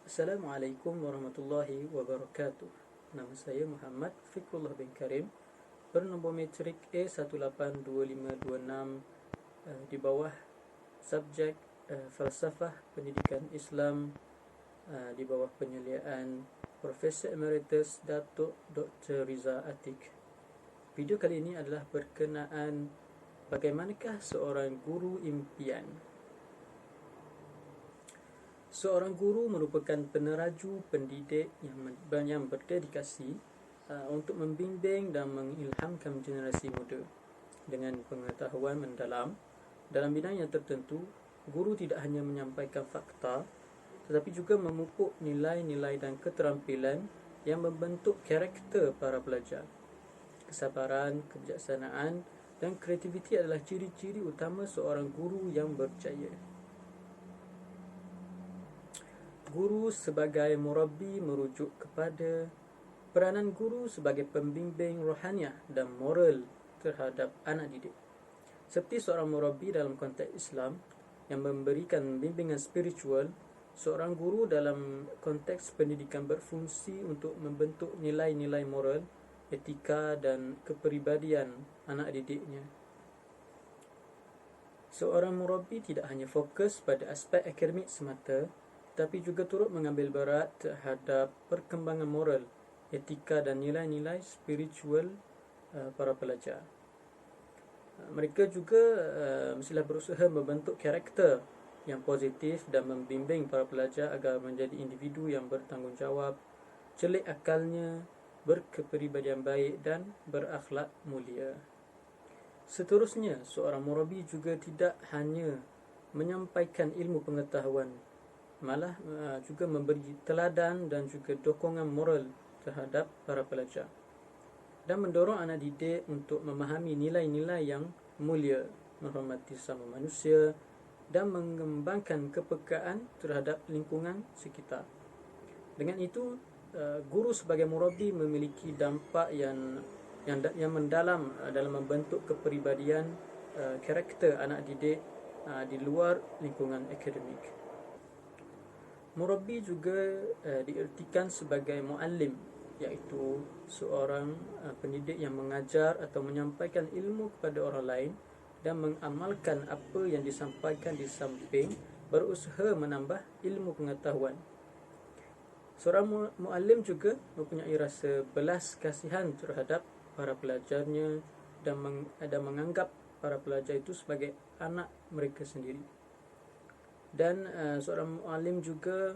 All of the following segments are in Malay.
Assalamualaikum warahmatullahi wabarakatuh. Nama saya Muhammad Fikrullah bin Karim, bernombor metrik A182526 di bawah subjek Falsafah Pendidikan Islam di bawah penyeliaan Profesor Emeritus Datuk Dr. Riza Atik. Video kali ini adalah berkenaan bagaimanakah seorang guru impian. Seorang guru merupakan peneraju pendidik yang berdedikasi untuk membimbing dan mengilhamkan generasi muda dengan pengetahuan mendalam dalam bidang yang tertentu. Guru tidak hanya menyampaikan fakta, tetapi juga memupuk nilai-nilai dan keterampilan yang membentuk karakter para pelajar. Kesabaran, kebijaksanaan dan kreativiti adalah ciri-ciri utama seorang guru yang berjaya. Guru sebagai murabbi merujuk kepada peranan guru sebagai pembimbing rohaniah dan moral terhadap anak didik. Seperti seorang murabbi dalam konteks Islam yang memberikan bimbingan spiritual, seorang guru dalam konteks pendidikan berfungsi untuk membentuk nilai-nilai moral, etika dan kepribadian anak didiknya. Seorang murabbi tidak hanya fokus pada aspek akademik semata, tapi juga turut mengambil berat terhadap perkembangan moral, etika dan nilai-nilai spiritual para pelajar. Mereka juga mestilah berusaha membentuk karakter yang positif dan membimbing para pelajar agar menjadi individu yang bertanggungjawab, celik akalnya, berkepribadian baik dan berakhlak mulia. Seterusnya, seorang murabbi juga tidak hanya menyampaikan ilmu pengetahuan, malah juga memberi teladan dan juga dokongan moral terhadap para pelajar dan mendorong anak didik untuk memahami nilai-nilai yang mulia, menghormati sesama manusia dan mengembangkan kepekaan terhadap lingkungan sekitar. Dengan itu, guru sebagai murabbi memiliki dampak yang mendalam dalam membentuk kepribadian karakter anak didik di luar lingkungan akademik. Murabbi juga diertikan sebagai muallim, iaitu seorang pendidik yang mengajar atau menyampaikan ilmu kepada orang lain dan mengamalkan apa yang disampaikan di samping berusaha menambah ilmu pengetahuan. Seorang muallim juga mempunyai rasa belas kasihan terhadap para pelajarnya dan menganggap para pelajar itu sebagai anak mereka sendiri. Dan seorang muallim juga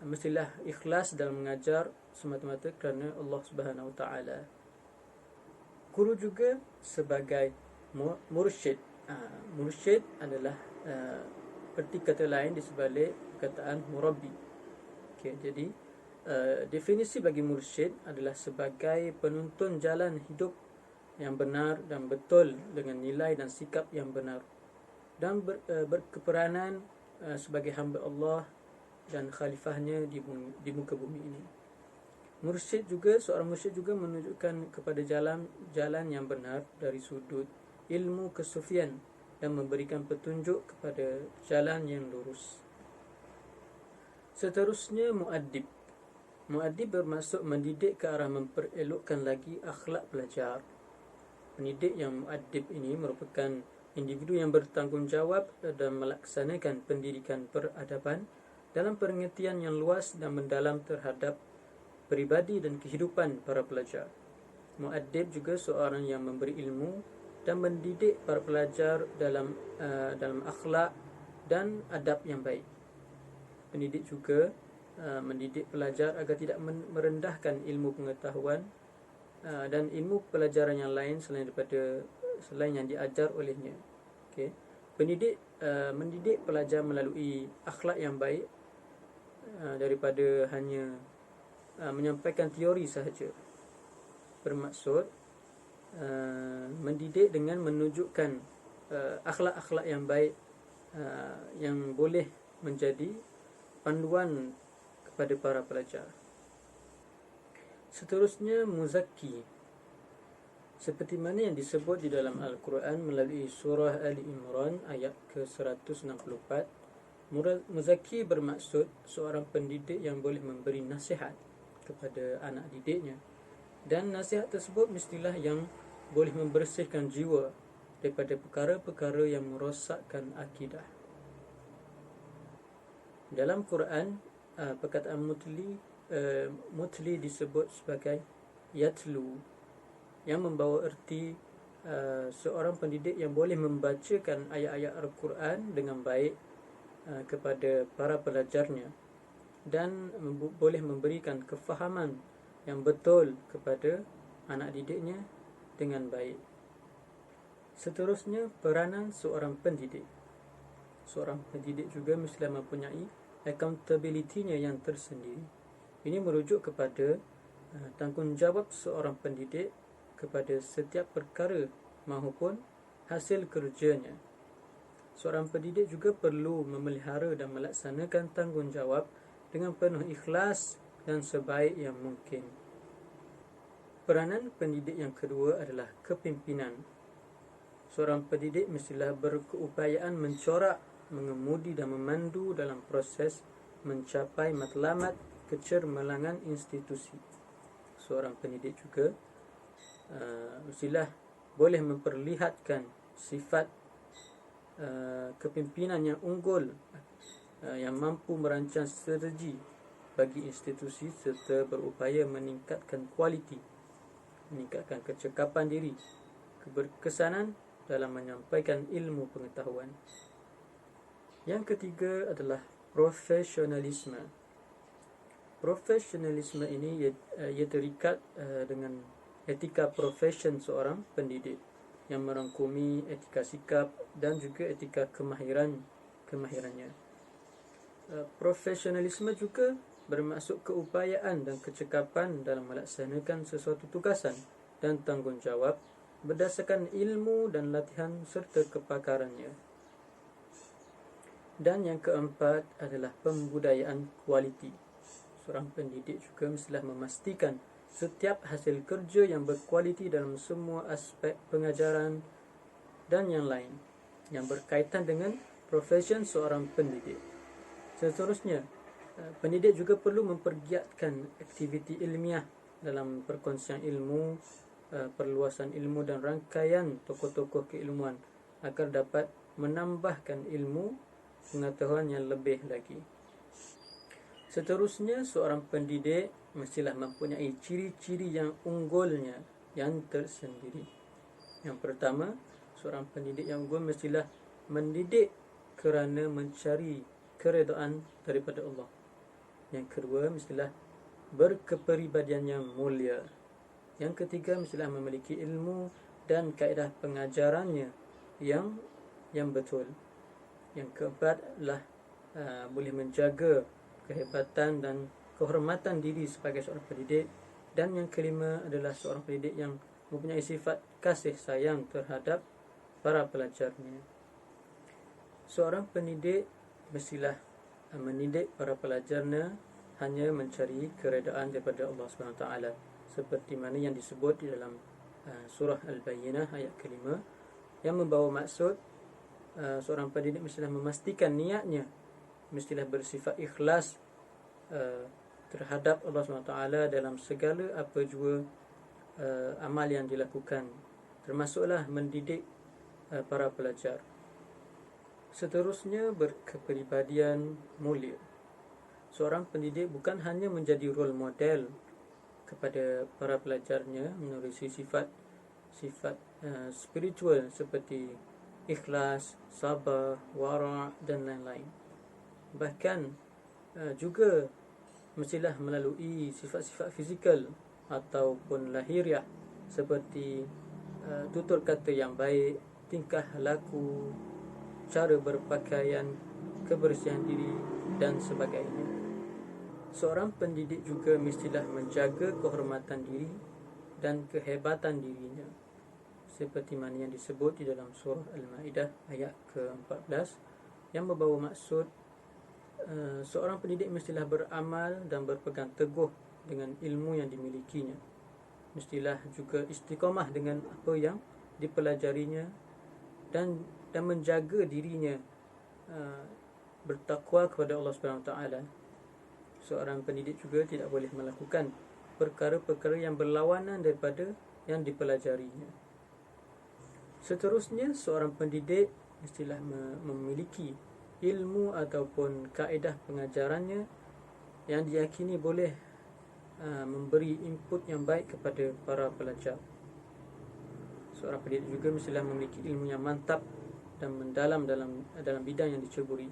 mestilah ikhlas dalam mengajar semata-mata kerana Allah Subhanahu Wa Taala. Guru juga sebagai mursyid. Mursyid adalah erti kata lain di sebalik perkataan murabbi. Okey, jadi definisi bagi mursyid adalah sebagai penuntun jalan hidup yang benar dan betul dengan nilai dan sikap yang benar dan berkeperanan sebagai hamba Allah dan khalifahnya di muka bumi ini. Seorang mursyid juga menunjukkan kepada jalan yang benar dari sudut ilmu kesufian dan memberikan petunjuk kepada jalan yang lurus. Seterusnya, muaddib. Muaddib bermaksud mendidik ke arah memperelokkan lagi akhlak pelajar. Pendidik yang muaddib ini merupakan individu yang bertanggungjawab dan melaksanakan pendidikan peradaban dalam pengertian yang luas dan mendalam terhadap peribadi dan kehidupan para pelajar. Muaddib juga seorang yang memberi ilmu dan mendidik para pelajar dalam akhlak dan adab yang baik. Pendidik juga mendidik pelajar agar tidak merendahkan ilmu pengetahuan dan ilmu pelajaran yang lain selain yang diajar olehnya. Okay. Pendidik mendidik pelajar melalui akhlak yang baik daripada hanya menyampaikan teori sahaja. Bermaksud mendidik dengan menunjukkan akhlak-akhlak yang baik yang boleh menjadi panduan kepada para pelajar. Seterusnya, muzakki. Seperti mana yang disebut di dalam Al-Quran melalui surah Ali Imran ayat ke-164, Muzaki bermaksud seorang pendidik yang boleh memberi nasihat kepada anak didiknya, dan nasihat tersebut mestilah yang boleh membersihkan jiwa daripada perkara-perkara yang merosakkan akidah. Dalam Quran, perkataan mutli disebut sebagai yatlu, yang membawa erti seorang pendidik yang boleh membacakan ayat-ayat Al-Quran dengan baik kepada para pelajarnya dan boleh memberikan kefahaman yang betul kepada anak didiknya dengan baik. Seterusnya, peranan seorang pendidik. Seorang pendidik juga mestilah mempunyai accountability-nya yang tersendiri. Ini merujuk kepada tanggungjawab seorang pendidik kepada setiap perkara maupun hasil kerjanya. Seorang pendidik juga perlu memelihara dan melaksanakan tanggungjawab dengan penuh ikhlas dan sebaik yang mungkin. Peranan pendidik yang kedua adalah kepimpinan. Seorang pendidik mestilah berkeupayaan mencorak, mengemudi dan memandu dalam proses mencapai matlamat kecermelangan institusi. Seorang pendidik juga mestilah boleh memperlihatkan sifat kepimpinan yang unggul, yang mampu merancang strategi bagi institusi serta berupaya meningkatkan kualiti, meningkatkan kecekapan diri, keberkesanan dalam menyampaikan ilmu pengetahuan. Yang ketiga adalah profesionalisme. Profesionalisme ini ia terikat dengan etika profesion seorang pendidik, yang merangkumi etika sikap dan juga etika kemahirannya. Profesionalisme juga bermaksud keupayaan dan kecekapan dalam melaksanakan sesuatu tugasan dan tanggungjawab berdasarkan ilmu dan latihan serta kepakarannya. Dan yang keempat adalah pembudayaan kualiti. Seorang pendidik juga mestilah memastikan setiap hasil kerja yang berkualiti dalam semua aspek pengajaran dan yang lain yang berkaitan dengan profesion seorang pendidik. Seterusnya, pendidik juga perlu mempergiatkan aktiviti ilmiah dalam perkongsian ilmu, perluasan ilmu dan rangkaian tokoh-tokoh keilmuan agar dapat menambahkan ilmu pengetahuan yang lebih lagi. Seterusnya, seorang pendidik mestilah mempunyai ciri-ciri yang unggulnya yang tersendiri. Yang pertama, seorang pendidik yang unggul mestilah mendidik kerana mencari keredaan daripada Allah. Yang kedua, mestilah berkepribadian yang mulia. Yang ketiga, mestilah memiliki ilmu dan kaedah pengajarannya yang betul. Yang keempat adalah boleh menjaga kehebatan dan kehormatan diri sebagai seorang pendidik. Dan yang kelima adalah seorang pendidik yang mempunyai sifat kasih sayang terhadap para pelajarnya. Seorang pendidik mestilah mendidik para pelajarnya hanya mencari keredaan daripada Allah SWT, seperti mana yang disebut di dalam surah Al-Bayyinah ayat kelima, yang membawa maksud seorang pendidik mestilah memastikan niatnya mestilah bersifat ikhlas terhadap Allah SWT dalam segala apa jua amal yang dilakukan, termasuklah mendidik para pelajar. Seterusnya, berkepribadian mulia. Seorang pendidik bukan hanya menjadi role model kepada para pelajarnya menerusi sifat spiritual seperti ikhlas, sabar, wara' dan lain-lain. Bahkan juga mestilah melalui sifat-sifat fizikal ataupun lahiriah seperti tutur kata yang baik, tingkah laku, cara berpakaian, kebersihan diri dan sebagainya. Seorang pendidik juga mestilah menjaga kehormatan diri dan kehebatan dirinya, seperti mana yang disebut di dalam surah Al-Ma'idah ayat ke-14, yang membawa maksud seorang pendidik mestilah beramal dan berpegang teguh dengan ilmu yang dimilikinya. Mestilah juga istiqamah dengan apa yang dipelajarinya dan menjaga dirinya bertakwa kepada Allah Subhanahu Wa Taala. Seorang pendidik juga tidak boleh melakukan perkara-perkara yang berlawanan daripada yang dipelajarinya. Seterusnya, seorang pendidik mestilah memiliki ilmu ataupun kaedah pengajarannya yang diyakini boleh memberi input yang baik kepada para pelajar. Seorang pendidik juga mestilah memiliki ilmu yang mantap dan mendalam dalam bidang yang diceburi.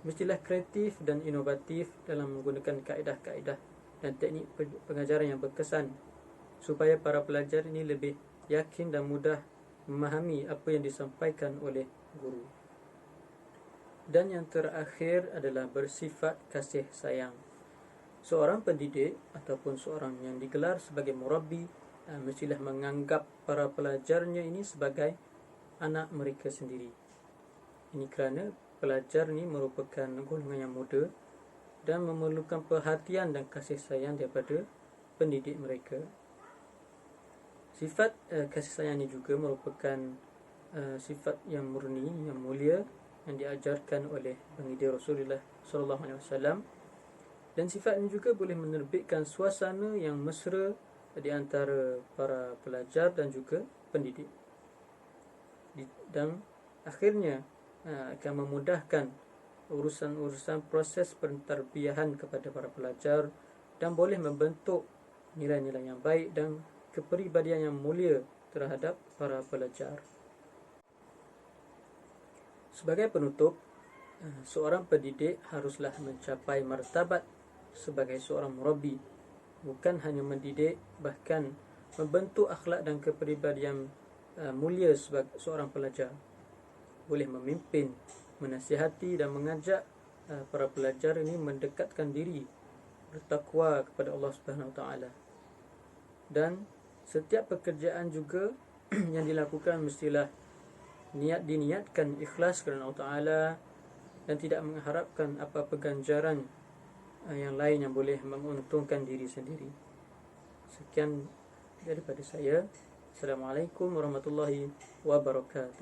Mestilah kreatif dan inovatif dalam menggunakan kaedah-kaedah dan teknik pengajaran yang berkesan supaya para pelajar ini lebih yakin dan mudah memahami apa yang disampaikan oleh guru. Dan yang terakhir adalah bersifat kasih sayang. Seorang pendidik ataupun seorang yang digelar sebagai murabbi mestilah menganggap para pelajarnya ini sebagai anak mereka sendiri. Ini kerana pelajar ini merupakan golongan yang muda dan memerlukan perhatian dan kasih sayang daripada pendidik mereka. Sifat kasih sayang ini juga merupakan sifat yang murni, yang mulia, yang diajarkan oleh baginda Rasulullah SAW, dan sifat ini juga boleh menerbitkan suasana yang mesra di antara para pelajar dan juga pendidik, dan akhirnya akan memudahkan urusan-urusan proses pentarbiyahan kepada para pelajar dan boleh membentuk nilai-nilai yang baik dan kepribadian yang mulia terhadap para pelajar. Sebagai penutup, seorang pendidik haruslah mencapai martabat sebagai seorang murabbi, bukan hanya mendidik, bahkan membentuk akhlak dan kepribadian mulia sebagai seorang pelajar. Boleh memimpin, menasihati dan mengajak para pelajar ini mendekatkan diri bertakwa kepada Allah Subhanahu Wa Taala. Dan setiap pekerjaan juga yang dilakukan mestilah diniatkan ikhlas kerana Allah Taala dan tidak mengharapkan apa-apa ganjaran yang lain yang boleh menguntungkan diri sendiri. Sekian daripada saya. Assalamualaikum warahmatullahi wabarakatuh.